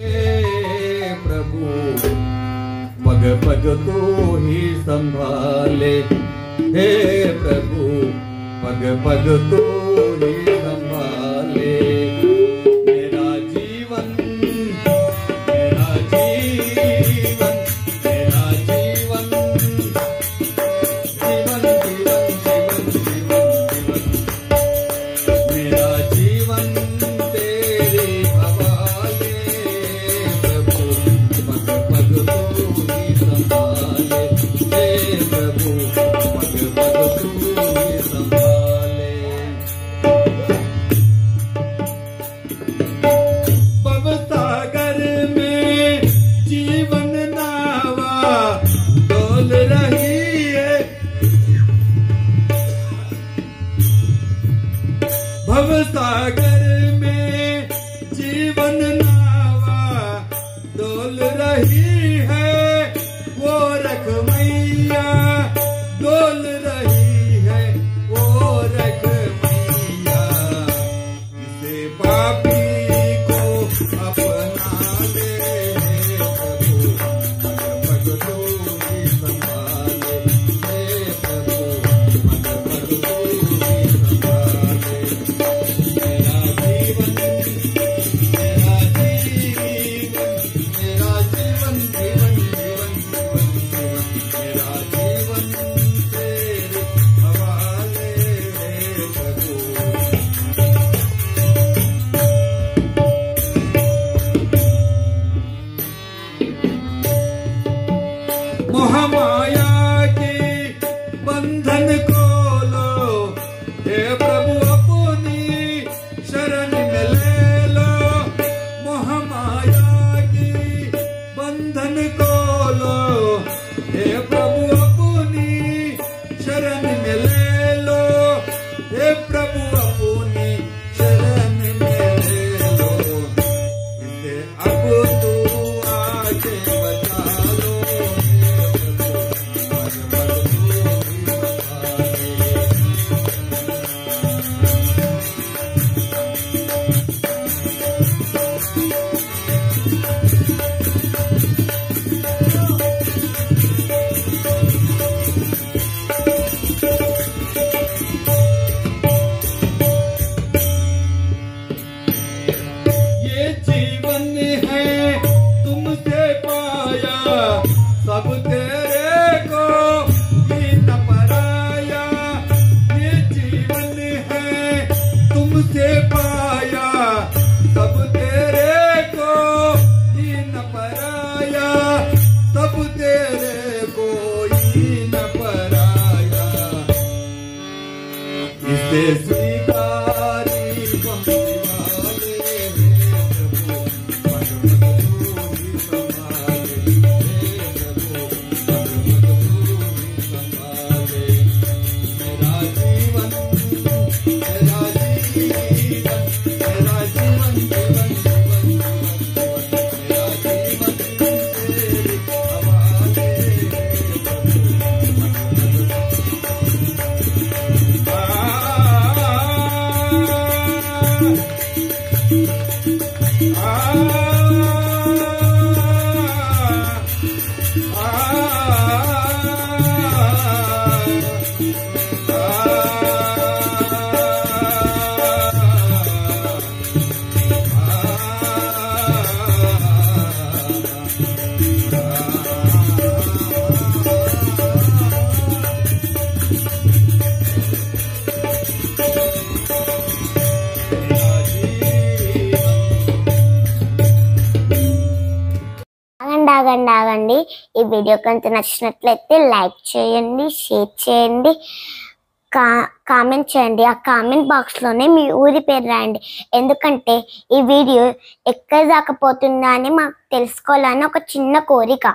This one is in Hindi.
प्रभु पग पग को ही संभाले, हे प्रभु पग पग को ही संभाले। मेरा जीवन मेरा जीवन मेरा जीवन जीवन जीवन जीवन जीवन जीवन मेरा जीवन तेरे हवाले, प्रभु पग पग को ही संभाले, हे प्रभु पग पग को ही संभाले। भवसागर में जीवन नावा डोल रही है, भवसागर में जीवन नावा डोल रही है, वो रख मैया डोल रही है, वो रख मैया। इसे पापी को अपना ले, प्रभु पग पग को ही संभाले, हे प्रभु पग पग को ही संभाले। मेरा जीवन मेरा जीवन जीवन जीवन जीवन जीवन मेरा जीवन तेरे हवाले, हे प्रभु। मोहमाया की बंधन खोलो, हे प्रभु अपनी शरण में ले लो। मोहमाया की बंधन खोलो, हे प्रभु अपनी शरण में ले लो, हे प्रभु अपनी शरण में ले लो। इसे अब तू आके बचा लो, हे प्रभु पग पग को ही संभाले। ये जीवन है तुमसे पाया, सब तेरे को ही न पराया। ये जीवन है तुमसे पाया, सब तेरे को ही न पराया, सब तेरे को ही न पराया। इसे स्वीकारी बंदी वाले, हे प्रभु पग पग को ही संभाले, हे प्रभु पग पग को ही संभाले। मेरा जीवन मेरा जीवन मेरा जीवन जीवन जीवन जीवन मेरा जीवन तेरे हवाले, हे प्रभु ఆగండి ఈ వీడియో కనుక నచ్చినట్లయితే లైక్ చేయండి, షేర్ చేయండి, కామెంట్ చేయండి. ఆ కామెంట్ బాక్స్ లోనే మీ ఊరి పేరు రాయండి. ఎందుకంటే ఈ వీడియో ఎక్కడ దాకా పోతుందా అని మాకు తెలుసుకోవాలని ఒక చిన్న కోరిక.